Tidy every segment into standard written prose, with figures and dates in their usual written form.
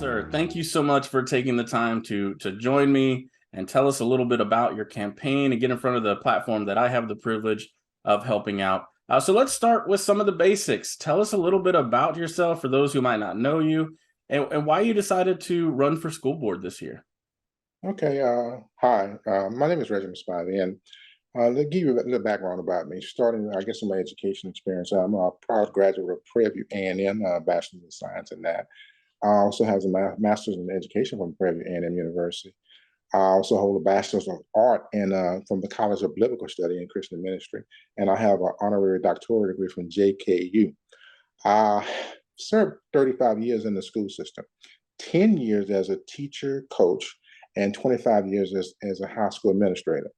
sir. Thank you so much for taking the time to join me and tell us a little bit about your campaign and get in front of the platform that I have the privilege of helping out. So let's start with some of the basics. Tell us a little bit about yourself for those who might not know you and why you decided to run for school board this year. Okay, hi. My name is Reginald Spivey, and to give you a little background about me, starting, I guess, in my education experience, I'm a proud graduate of Prairie View A&M, Bachelor of Science in that. I also have a master's in education from Prairie View A&M University. I also hold a bachelor's of art from the College of Biblical Study and Christian Ministry, and I have an honorary doctoral degree from JKU. I served 35 years in the school system, 10 years as a teacher, coach, and 25 years as a high school administrator.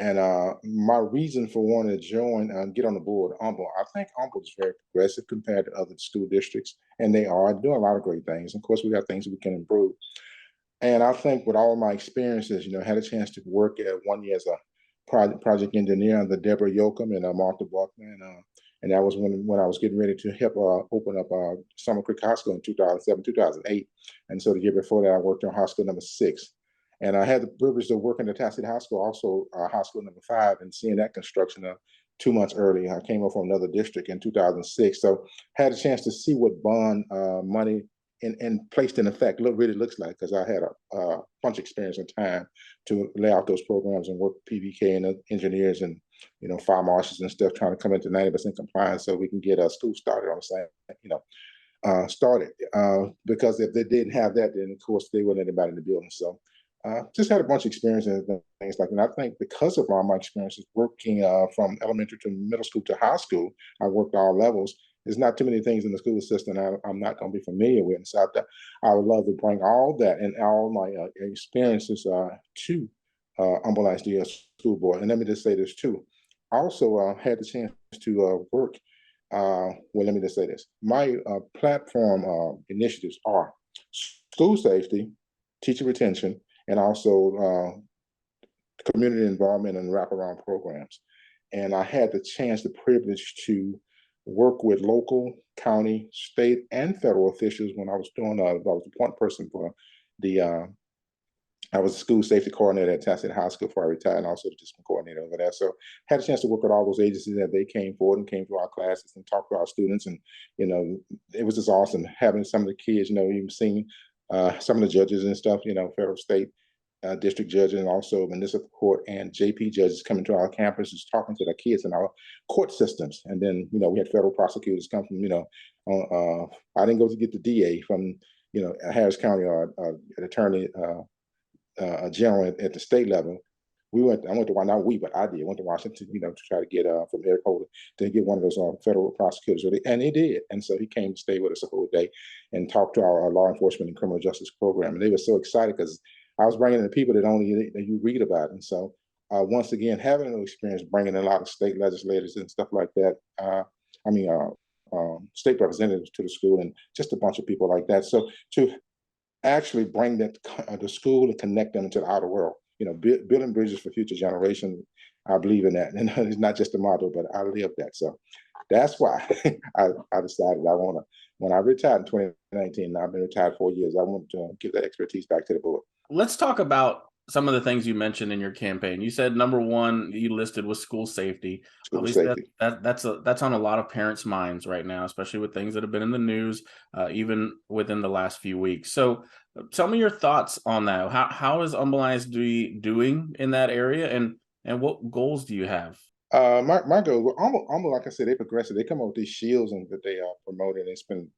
And my reason for wanting to join and get on the board, Humble, I think Humble is very progressive compared to other school districts, and they are doing a lot of great things. Of course, we got things we can improve. And I think with all my experiences, I had a chance to work at 1 year as a project engineer under Deborah Yoakum and Martha Buckman. And that was when I was getting ready to help open up Summer Creek High School in 2007, 2008. And so the year before that, I worked on High School number 6. And I had the privilege of working at Tallahassee High School, also High School number 5, and seeing that construction 2 months early. I came up from another district in 2006. So had a chance to see what bond money and placed in effect really looks like, because I had a bunch of experience and time to lay out those programs and work with PVK and engineers and fire marshals and stuff, trying to come into 90% compliance so we can get a school started on the same, started. Because if they didn't have that, then of course they wouldn't let anybody in the building. So just had a bunch of experiences and things like that. And I think because of all my experiences working from elementary to middle school to high school, I worked all levels. There's not too many things in the school system I'm not going to be familiar with. And so I would love to bring all that and all my experiences to Humble ISD School Board. And let me just say this too. I also had the chance to work. Well, let me just say this. My platform initiatives are school safety, teacher retention, and also community involvement and wraparound programs. And I had the chance, the privilege to work with local, county, state, and federal officials when I was doing, I was the point person for I was a school safety coordinator at Tallahassee High School before I retired, and also the discipline coordinator over there. So had a chance to work with all those agencies that they came forward and came to our classes and talked to our students. And, it was just awesome having some of the kids, even seeing some of the judges and stuff, federal, state, district judges, and also municipal court and JP judges coming to our campuses, talking to the kids in our court systems. And then, we had federal prosecutors come from, I didn't go to get the DA from, Harris County or an attorney general at the state level. I went to Washington, to try to get from Eric Holder to get one of those federal prosecutors, and he did. And so he came to stay with us the whole day and talked to our law enforcement and criminal justice program. And they were so excited because I was bringing in the people that you read about. And so once again, having an experience bringing in a lot of state legislators and stuff like that, state representatives to the school and just a bunch of people like that. So to actually bring that to school and connect them to the outer world, building bridges for future generations. I believe in that. And it's not just a motto, but I live that. So that's why I decided when I retired in 2019, and I've been retired 4 years, I want to give that expertise back to the board. Let's talk about some of the things you mentioned in your campaign. You said number one you listed was school safety. School Obviously, safety. that's on a lot of parents' minds right now, especially with things that have been in the news, even within the last few weeks. So, tell me your thoughts on that. How is Humble ISD doing in that area, and what goals do you have? My goal, well, almost like I said, they progressive. They come up with these shields and that they are promoting. They spend,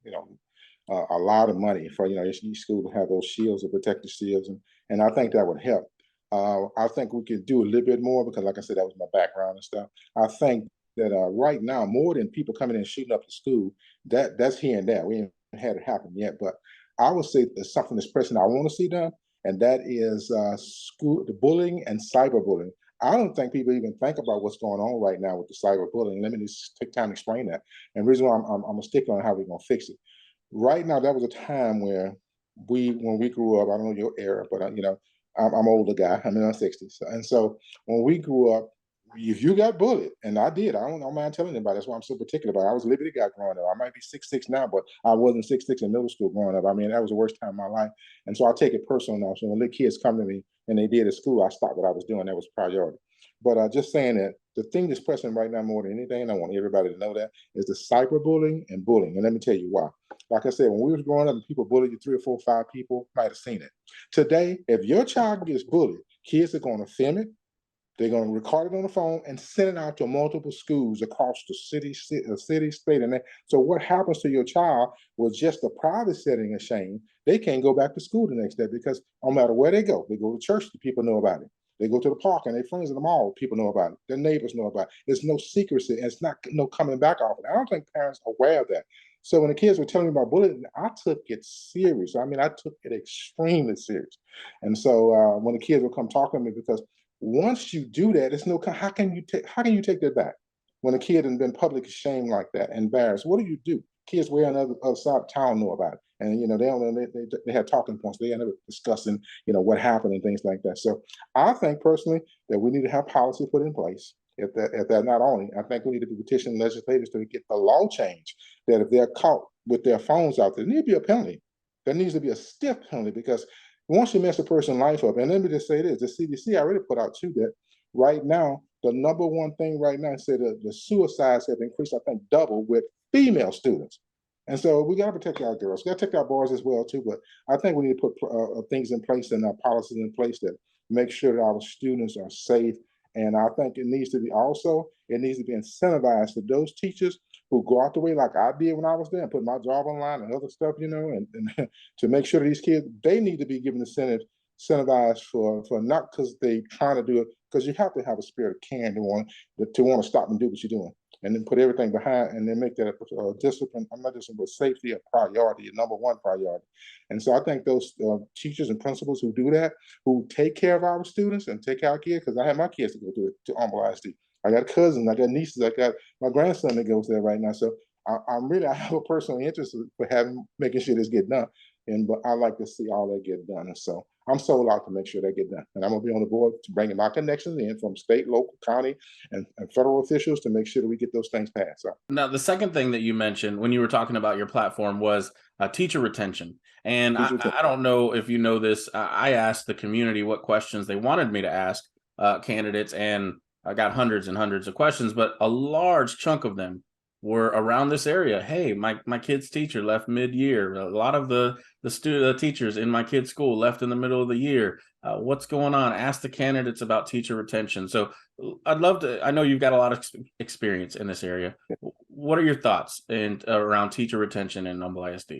a lot of money for, each school to have those shields or protective shields, and I think that would help. I think we could do a little bit more because, like I said, that was my background and stuff. I think that right now, more than people coming in and shooting up the school, that's here and there. We haven't had it happen yet, but I would say there's something that's pressing I want to see done, and that is the bullying and cyberbullying. I don't think people even think about what's going on right now with the cyberbullying. Let me just take time to explain that. And the reason why I'm a stick on how we're going to fix it. Right now, that was a time where when we grew up, I don't know your era, but I'm an older guy. I'm in my 60s. And so when we grew up, if you got bullied, and I did, I don't mind telling anybody. That's why I'm so particular about it. I was a Liberty guy growing up. I might be 6'6" now, but I wasn't 6'6" in middle school growing up. I mean, that was the worst time of my life. And so I take it personal now. So when little kids come to me and they did at school, I stopped what I was doing. That was priority. But just saying that the thing that's pressing right now more than anything, and I want everybody to know that, is the cyberbullying and bullying. And let me tell you why. Like I said, when we was growing up and people bullied you, 3 or 4, 5 people might have seen it. Today, if your child gets bullied, kids are going to film it. They're going to record it on the phone and send it out to multiple schools across the city, state, and that. So what happens to your child was just a private setting of shame. They can't go back to school the next day because no matter where they go to church, the people know about it. They go to the park and their friends in the mall, people know about it. Their neighbors know about it. There's no secrecy, and it's not no coming back off it. I don't think parents are aware of that. So when the kids were telling me about bullying, I took it serious. I mean, I took it extremely serious. And so when the kids would come talk to me, because once you do that, it's no, how can you take that back? When a kid has been publicly shamed like that, embarrassed, what do? Kids way on the other side of town know about it. And they don't they have talking points. They end up discussing, what happened and things like that. So I think personally that we need to have policy put in place. If that not only, I think we need to petition legislators to get the law changed that if they're caught with their phones out there needs to be a penalty. There needs to be a stiff penalty, because once you mess a person's life up, and let me just say this, the CDC already put out too that right now, the number one thing right now is that the suicides have increased, I think, double with female students. And so we got to protect our girls. We got to protect our boys as well too. But I think we need to put things in place and policies in place that make sure that our students are safe. And I think it needs to be incentivized for those teachers who go out the way like I did when I was there and put my job online and other stuff, and to make sure that these kids, they need to be given incentivized for not because they trying to do it, because you have to have a spirit of caring to want to stop and do what you're doing, and then put everything behind, and then make that a discipline. I'm not discipline, but safety a priority, a number one priority. And so I think those teachers and principals who do that, who take care of our students and take care of our kids, because I have my kids to go to Humble ISD. I got cousins, I got nieces, I got my grandson that goes there right now. So I have a personal interest for making sure this get done. But I like to see all that get done. And so I'm sold out to make sure that get done. And I'm gonna be on the board to bring my connections in from state, local, county, and federal officials to make sure that we get those things passed. So Now, the second thing that you mentioned when you were talking about your platform was teacher retention. And teacher, I don't know if you know this. I asked the community what questions they wanted me to ask candidates, and I got hundreds and hundreds of questions, but a large chunk of them were around this area. Hey, my kid's teacher left mid-year. A lot of the teachers in my kid's school left in the middle of the year. What's going on? Ask the candidates about teacher retention. So I'd love to. I know you've got a lot of experience in this area. What are your thoughts around teacher retention in Humble ISD?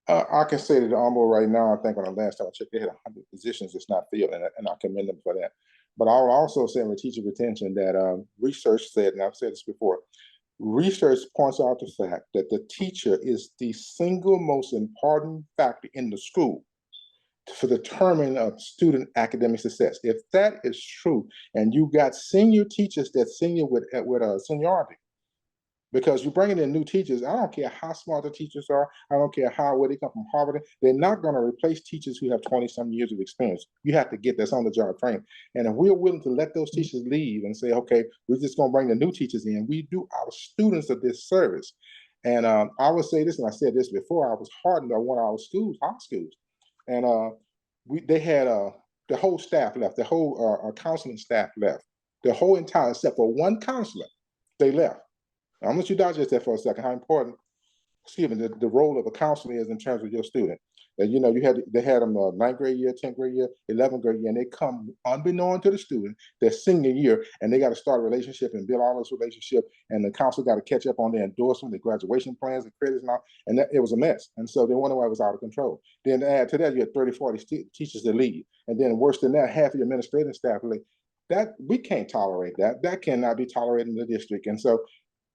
I can say that the Humble right now, I think on the last time I checked, they had 100 positions that's not filled, and I commend them for that. But I will also say with teacher retention that research said, and I've said this before, research points out the fact that the teacher is the single most important factor in the school for determining of student academic success. If that is true, and you got senior teachers that senior with seniority, because you're bringing in new teachers. I don't care how smart the teachers are. I don't care where they come from, Harvard. They're not going to replace teachers who have 20-some years of experience. You have to get this on the job training. And if we're willing to let those teachers leave and say, okay, we're just going to bring the new teachers in, we do our students a disservice. And I would say this, and I said this before, I was hardened by one of our schools, high schools. And they had the whole staff left, the whole counseling staff left, the whole entire, except for one counselor, they left. I'm gonna let you digest that for a second. How important, the role of a counselor is in terms of your student. And they had them 9th grade year, 10th grade year, 11th grade year, and they come unbeknown to the student their senior year, and they got to start a relationship and build all this relationship. And the counselor got to catch up on their endorsement, their graduation plans, the credits, and all. And it was a mess. And so they wondered why it was out of control. Then to add to that, you had 30, 40 teachers that leave, and then worse than that, half of your administrative staff leave. That we can't tolerate that. That cannot be tolerated in the district. And so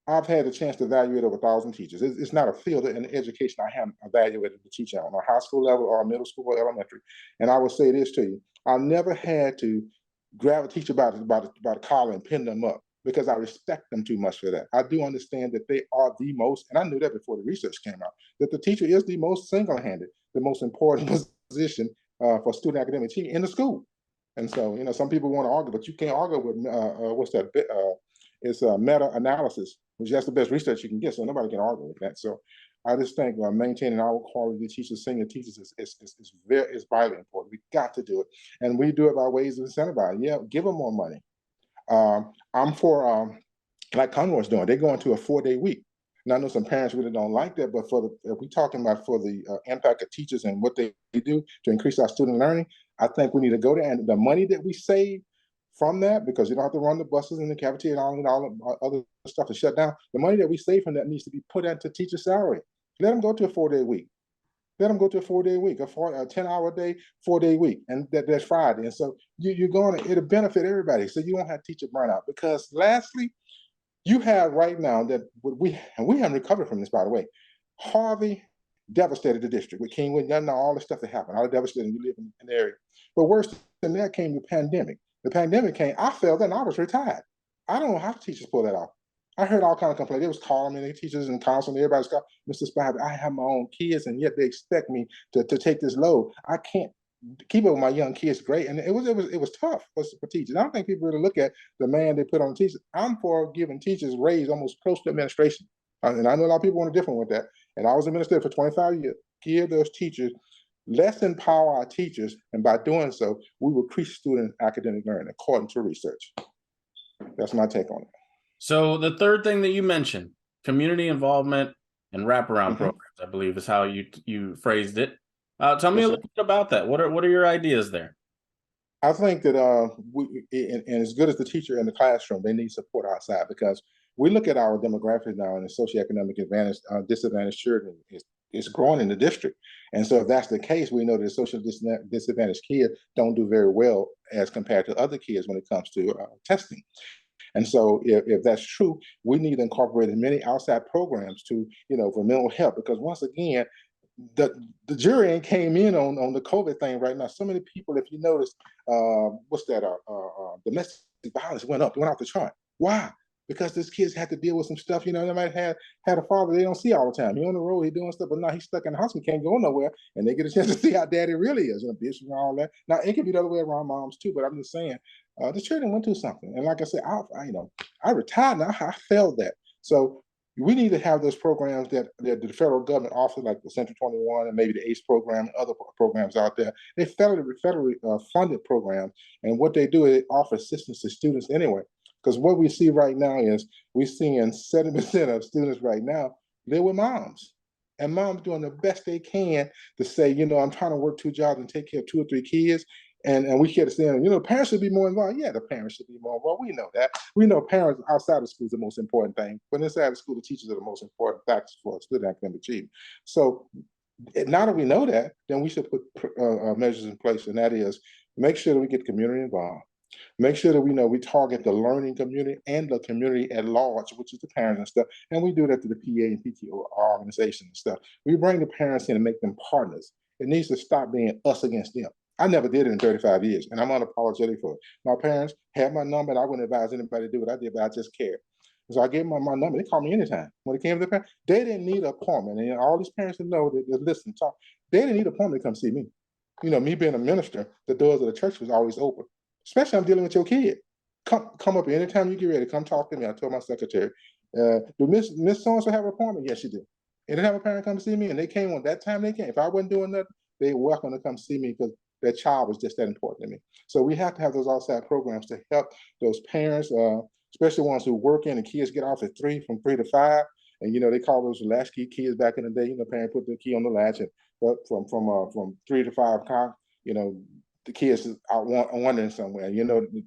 I've had a chance to evaluate over 1,000 teachers. It's not a field in education I haven't evaluated the teacher on a high school level or middle school or elementary. And I will say this to you: I never had to grab a teacher by the collar and pin them up, because I respect them too much for that. I do understand that they are the most, and I knew that before the research came out, that the teacher is the most single-handed, the most important position for student academic teaching in the school. And so, some people want to argue, but you can't argue with what's that? It's meta-analysis, which that's the best research you can get. So nobody can argue with that. So I just think maintaining our quality teachers, senior teachers, is vitally important. We got to do it, and we do it by ways of incentivizing. Yeah, give them more money. I'm for like Conroy's doing. They're going to a 4-day week. Now, I know some parents really don't like that, but if we're talking about for the impact of teachers and what they do to increase our student learning, I think we need to go there. And the money that we save from that, because you don't have to run the buses in the cafeteria and all the other stuff to shut down, the money that we save from that needs to be put into teacher salary. Let them go to a 4-day week. Let them go to a 4-day week, a 10-hour day, 4-day week, and that's Friday. And so it'll benefit everybody. So you won't have teacher burnout. Because lastly, you have right now that we haven't recovered from this, by the way. Harvey devastated the district with King William, all the stuff that happened, all the devastating, you live in the area. But worse than that came the pandemic. The pandemic came, I felt that, and I was retired. I don't know how teachers pull that off. I heard all kind of complaints. They was calling me, the teachers and counseling, everybody's calling, Mr. Spivey, I have my own kids, and yet they expect me to take this load. I can't keep up with my young kids. Great. And it was tough for teachers. I don't think people really look at the man they put on teachers. I'm for giving teachers raise almost close to administration. And I know a lot of people want to different with that. And I was a minister for 25 years. Give those teachers, let's empower our teachers. And by doing so, we will increase student academic learning according to research. That's my take on it. So the third thing that you mentioned, community involvement and wraparound programs, I believe is how you phrased it. Tell me a little bit about that. What are your ideas there? I think that and as good as the teacher in the classroom, they need support outside, because we look at our demographics now, and the socioeconomic advantage, disadvantaged children is growing in the district. And so if that's the case, we know that social disadvantaged kids don't do very well as compared to other kids when it comes to testing. And so if that's true, we need to incorporate many outside programs to, for mental health, because once again, the jury ain't came in on the COVID thing right now. So many people, if you notice, domestic violence went off the chart. Why? Because these kids had to deal with some stuff. They might have had a father they don't see all the time. He on the road, he doing stuff, but now he's stuck in the house. He can't go nowhere, and they get a chance to see how daddy really is, bitch and all that. Now it can be the other way around, moms too. But I'm just saying, the children went through something, and like I said, I retired now. I felt that. So we need to have those programs that the federal government offers, like the Central 21 and maybe the ACE program and other programs out there. They're federally funded programs, and what they do is they offer assistance to students anyway. Because what we see right now is we're seeing 70% of students right now live with moms. And moms doing the best they can to say, I'm trying to work 2 jobs and take care of 2 or 3 kids. And we can't say, parents should be more involved. Yeah, the parents should be more involved. We know that. We know parents outside of school is the most important thing. But inside of school, the teachers are the most important factors for student academic achievement. So now that we know that, then we should put measures in place. And that is, make sure that we get the community involved. Make sure that we target the learning community and the community at large, which is the parents and stuff. And we do that through the PA and PTO organization and stuff. We bring the parents in and make them partners. It needs to stop being us against them. I never did it in 35 years, and I'm unapologetic for it. My parents had my number, and I wouldn't advise anybody to do what I did, but I just cared. So I gave them my number. They called me anytime. When it came to the parents, they didn't need an appointment. And all these parents that know that listen, talk, they didn't need an appointment to come see me. Me being a minister, the doors of the church was always open. Especially I'm dealing with your kid. Come up anytime you get ready. Come talk to me. I told my secretary, do Miss So-and-so have an appointment? Yes, she did. And then have a parent come see me, and they came on that time they came. If I wasn't doing nothing, they were welcome to come see me because their child was just that important to me. So we have to have those outside programs to help those parents, especially ones who work in, and kids get off at 3, from 3 to 5. And they call those latchkey kids back in the day. Parent put the key on the latch, and but from 3 to 5 o'clock, the kids out wandering somewhere.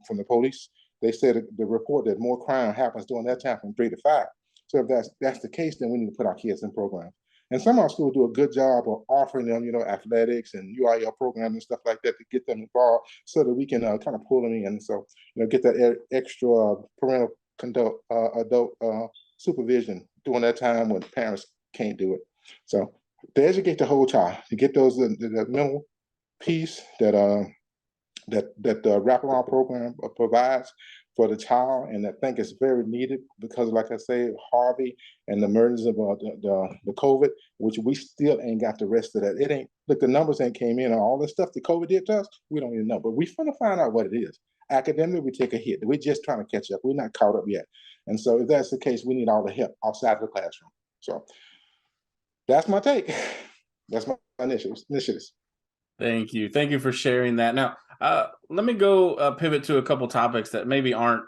From the police, they said the report that more crime happens during that time from 3 to 5. So if that's the case, then we need to put our kids in programs. And some of our schools do a good job of offering them, athletics and UIL programs and stuff like that to get them involved, so that we can kind of pull them in. So get that extra parental adult supervision during that time when parents can't do it. So to educate the whole child, to get those the mental piece that the wraparound program provides, for the child, and I think it's very needed because, like I say, Harvey and the emergence of the COVID, which we still ain't got the rest of that. It ain't look, the numbers ain't came in on all the stuff that COVID did to us. We don't even know, but we finna find out what it is. Academically, we take a hit. We're just trying to catch up. We're not caught up yet, and so if that's the case, we need all the help outside of the classroom. So that's my take. That's my initiatives. Thank you. Thank you for sharing that. Now, let me go pivot to a couple topics that maybe aren't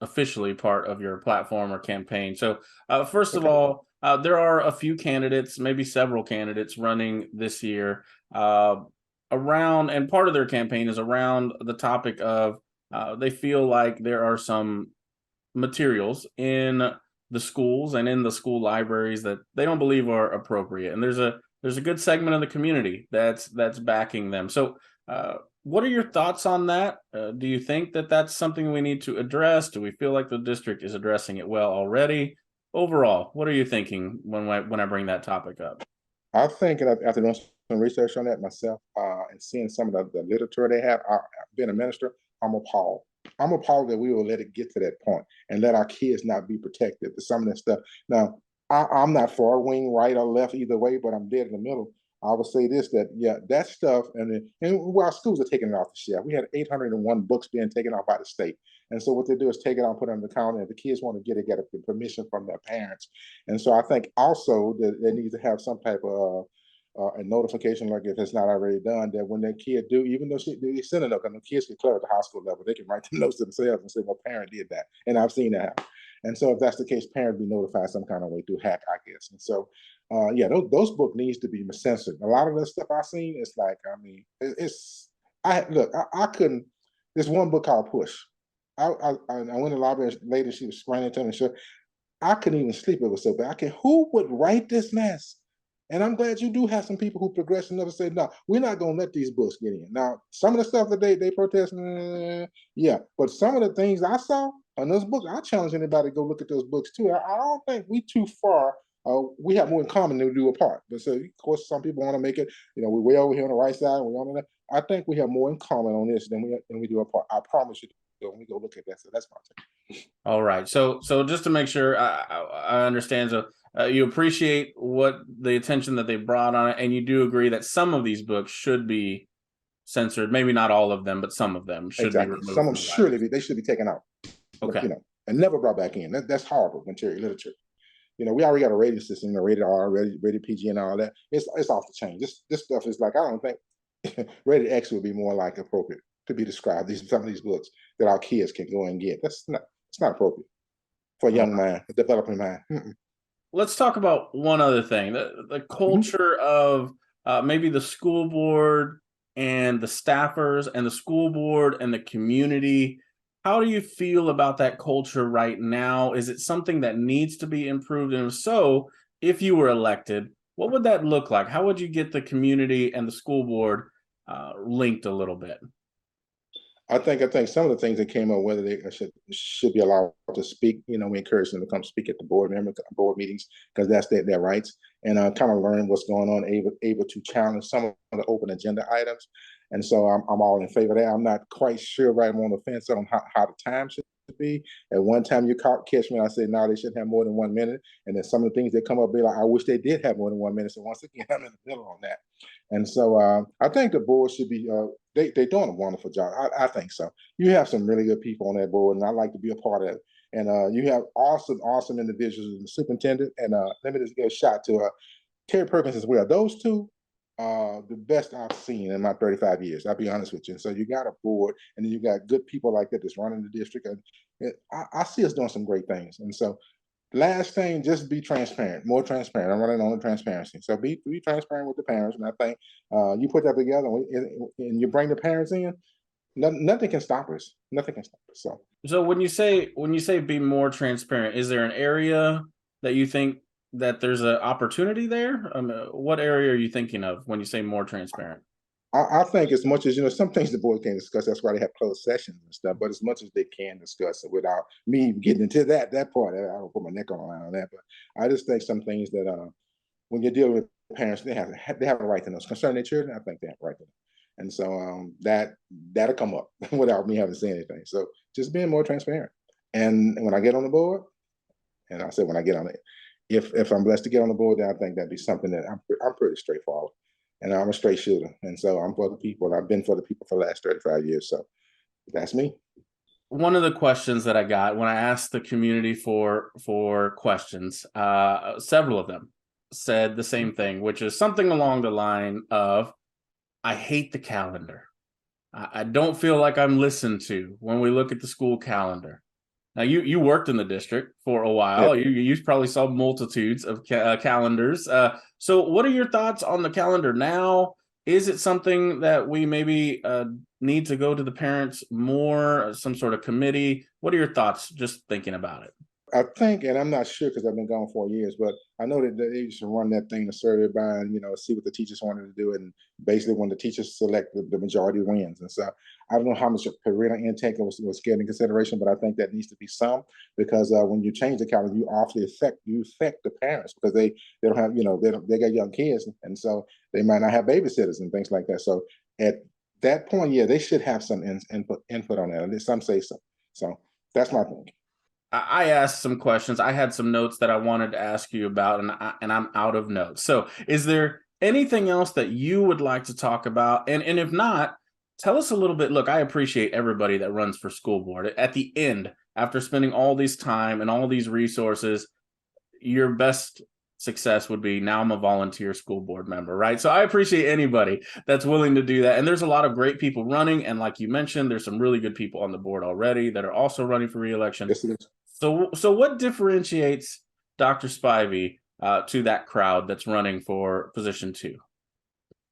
officially part of your platform or campaign. So, first of Okay. all, there are a few candidates, maybe several candidates running this year around, and part of their campaign is around the topic of they feel like there are some materials in the schools and in the school libraries that they don't believe are appropriate, and there's a good segment of the community that's backing them. So what are your thoughts on that? Do you think that that's something we need to address? Do we feel like the district is addressing it well already? Overall, what are you thinking when I bring that topic up? I think after doing some research on that myself and seeing some of the literature they have, being a minister, I'm appalled. I'm appalled that we will let it get to that point and let our kids not be protected to some of that stuff. Now, I'm not far wing, right or left, either way, but I'm dead in the middle. I would say this: that yeah, that stuff, and while schools are taking it off the shelf, we had 801 books being taken off by the state, and so what they do is take it out, put it on the counter. If the kids want to get permission from their parents, and so I think also that they need to have some type of a notification, like if it's not already done, that when their kid do, even though they send a note, because the kids get clear at the high school level, they can write the notes to themselves and say, "My parent did that," and I've seen that happen. And so, if that's the case, parents be notified some kind of way through hack, I guess. And so, yeah, those books needs to be censored. A lot of the stuff I've seen, it's like, I mean, it's I look, I couldn't. There's one book called Push. I went to the library later. She was explaining to me, sure, I couldn't even sleep. It was so bad. Who would write this mess? And I'm glad you do have some people who progress enough to say, no, we're not going to let these books get in. Now, some of the stuff that they protest, yeah, but some of the things I saw on those books, I challenge anybody to go look at those books too. I don't think we too far. We have more in common than we do apart. But so, of course, some people want to make it. We're way over here on the right side. We're on the left. I think we have more in common on this than we do apart. I promise you. When we go look at that, so that's my take. All right. So just to make sure I understand, so you appreciate what the attention that they brought on it, and you do agree that some of these books should be censored. Maybe not all of them, but some of them should be Exactly. removed Some of them from the library. they should be taken out. Okay. And never brought back in. That's horrible material literature. We already got a rating system, rated R, rated PG, and all that. It's off the chain. This stuff is like, I don't think rated X would be more like appropriate to be described. Some of these books that our kids can go and get. It's not appropriate for a All young right. mind, a developing mind. Let's talk about one other thing: the culture of maybe the school board and the staffers and the school board and the community. How do you feel about that culture right now? Is it something that needs to be improved? And if so, if you were elected, what would that look like? How would you get the community and the school board linked a little bit? I think some of the things that came up, whether they should be allowed to speak, we encourage them to come speak at the board meetings, because that's their rights, and kind of learn what's going on, able to challenge some of the open agenda items. And so I'm all in favor of that. I'm not quite sure, right? I'm on the fence on how the time should be. At one time, you catch me, and I said, no, they shouldn't have more than 1 minute. And then some of the things that come up be like, I wish they did have more than 1 minute. So once again, I'm in the middle on that. And so I think the board should be, they're doing a wonderful job. I think so. You have some really good people on that board, and I like to be a part of it. And you have awesome individuals, the superintendent, and let me just give a shout to Terry Perkins as well. Those two are the best I've seen in my 35 years. I'll be honest with you. And so you got a board, and then you got good people like that that's running the district. And I see us doing some great things. And so last thing, just be transparent, more transparent. I'm running on the transparency. So be transparent with the parents. And I think you put that together and you bring the parents in, nothing can stop us. Nothing can stop us. So when you say be more transparent, is there an area that you think that there's an opportunity there? What area are you thinking of when you say more transparent? I think as much as, some things the board can't discuss, that's why they have closed sessions and stuff, but as much as they can discuss it without me getting into that part, I don't put my neck on the line on that. But I just think some things that when you're dealing with parents, they have a right to know. Concerning their children, I think they have a right to know. And so that'll come up without me having to say anything. So just being more transparent. And when I get on the board, and I said when I get on it, if I'm blessed to get on the board, then I think that'd be something that I'm pretty straightforward, and I'm a straight shooter, and so I'm for the people, and I've been for the people for the last 35 years. So that's me. One of the questions that I got when I asked the community for questions, several of them said the same thing, which is something along the line of, I hate the calendar. I don't feel like I'm listened to when we look at the school calendar. Now, you worked in the district for a Yeah. while. You probably saw multitudes of calendars. So what are your thoughts on the calendar now? Is it something that we maybe need to go to the parents more, some sort of committee? What are your thoughts just thinking about it? I think, and I'm not sure because I've been gone 4 years, but I know that they used to run that thing, the survey by, and see what the teachers wanted to do, and basically when the teachers select, the majority wins. And so I don't know how much parental intake was getting consideration, but I think that needs to be some, because when you change the calendar, you awfully affect the parents, because they don't have, they got young kids, and so they might not have babysitters and things like that. So at that point, yeah, they should have some input on that. At least some say so. So that's my thing. I asked some questions. I had some notes that I wanted to ask you about, and I'm out of notes. So, is there anything else that you would like to talk about? And if not, tell us a little bit. Look, I appreciate everybody that runs for school board. At the end, after spending all this time and all these resources, your best success would be, now I'm a volunteer school board member, right? So I appreciate anybody that's willing to do that. And there's a lot of great people running. And like you mentioned, there's some really good people on the board already that are also running for reelection. Yes, it is. So what differentiates Dr. Spivey to that crowd that's running for position 2?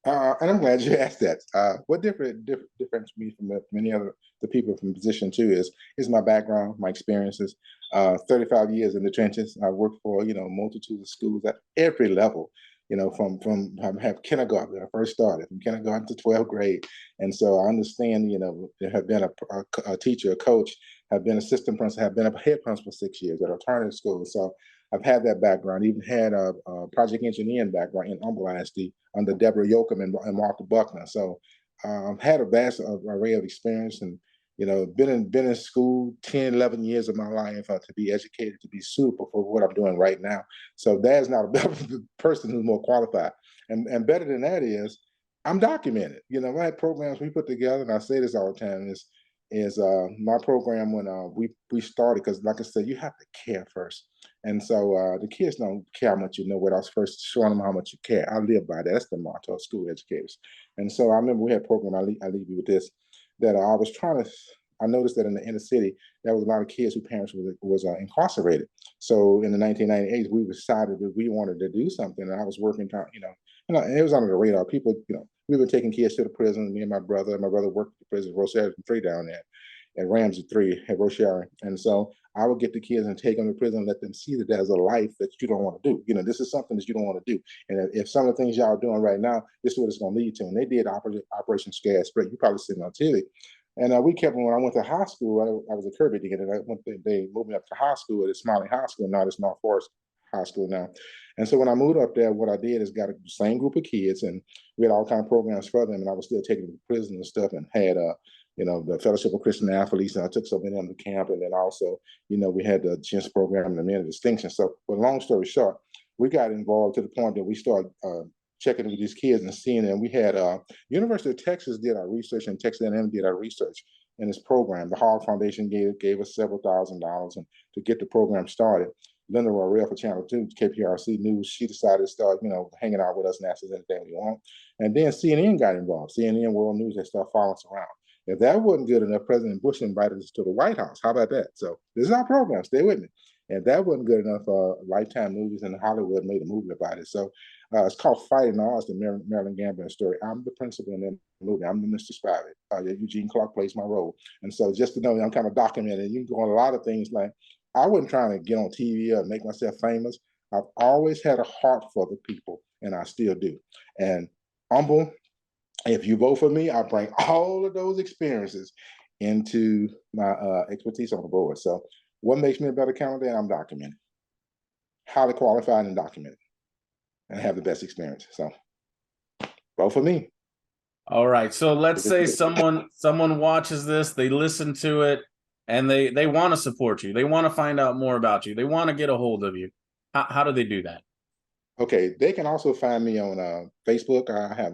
And I'm glad you asked that. What difference me from many other the people from position 2 is my background, my experiences. 35 years in the trenches. I worked for multitudes of schools at every level. From I have kindergarten when I first started, from kindergarten to 12th grade, and so I understand. Have been a teacher, a coach, have been assistant principal, have been a head principal 6 years at alternative schools. So I've had that background. Even had a project engineering background in Humble ISD under Deborah Yoakum and Martha Buckner. So had a vast array of experience, and been in school 10, 11 years of my life to be educated, to be suitable for what I'm doing right now. So there's not a better person who's more qualified. And better than that is, I'm documented. I had programs we put together, and I say this all the time, is my program when we started, because like I said, you have to care first. And so the kids don't care how much you know without first showing them how much you care. I live by that. That's the motto of school educators. And so I remember we had a program, I leave you with this, that I noticed that in the inner city, there was a lot of kids whose parents was incarcerated. So in the 1998, we decided that we wanted to do something, and I was working, and it was under the radar. People, we were taking kids to the prison. Me and my brother worked at the prison, Rochelle 3 down there, and Ramsey 3 at Rochelle. And so I would get the kids and take them to prison and let them see that there's a life that you don't want to do. This is something that you don't want to do. And if some of the things y'all are doing right now, this is what it's going to lead to. And they did Operation Scare Spread. You probably seen on TV. And we kept, when I went to high school, I was a Kirby kid, and they moved me up to high school at Smiley High School, now it's North Forest High School now. And so when I moved up there, what I did is got the same group of kids, and we had all kind of programs for them, and I was still taking them to prison and stuff, and had the Fellowship of Christian Athletes, and I took some of them to camp, and then also, we had the GENS program and the Men of Distinction. So, but long story short, we got involved to the point that we started checking with these kids and seeing them. We had University of Texas did our research, and Texas A&M did our research in this program. The Hall Foundation gave us several $1,000s and to get the program started. Linda Royale for Channel 2, KPRC News, she decided to start, hanging out with us and ask us anything we want. And then CNN got involved. CNN World News, they started following us around. If that wasn't good enough, President Bush invited us to the White House. How about that? So this is our program. Stay with me. And that wasn't good enough. Lifetime Movies in Hollywood made a movie about it. So it's called Fighting Odds, the Marilyn Gambino story. I'm the principal in that movie. I'm the Mr. Spivey. Eugene Clark plays my role. And so just to know, I'm kind of documented. You can go on a lot of things. Like, I wasn't trying to get on TV or make myself famous. I've always had a heart for the people, and I still do. And humble, if you vote for me, I bring all of those experiences into my expertise on the board. So what makes me a better candidate? I'm documented, highly qualified and documented, and have the best experience. So vote for me. All right. So let's say someone watches this, they listen to it, and they want to support you. They want to find out more about you. They want to get a hold of you. How do they do that? Okay, they can also find me on Facebook. I have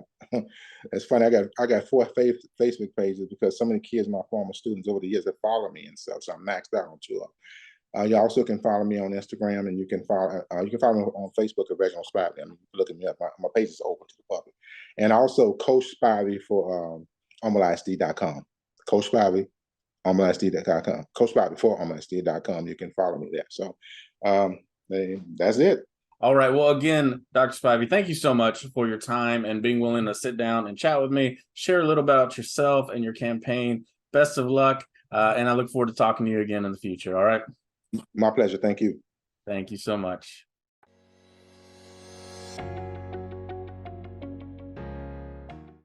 it's funny. I got four Facebook pages because so many kids, my former students over the years, that follow me and stuff. So I'm maxed out on two of them. You also can follow me on Instagram, and you can follow me on Facebook at Reginald Spivey. I mean, you can look at me up. My page is open to the public, and also Coach Spivey for HumbleISD.com. Coach Spivey, HumbleISD.com. Coach Spivey for HumbleISD.com. You can follow me there. So that's it. All right. Well, again, Dr. Spivey, thank you so much for your time and being willing to sit down and chat with me, share a little about yourself and your campaign. Best of luck. And I look forward to talking to you again in the future. All right. My pleasure. Thank you. Thank you so much.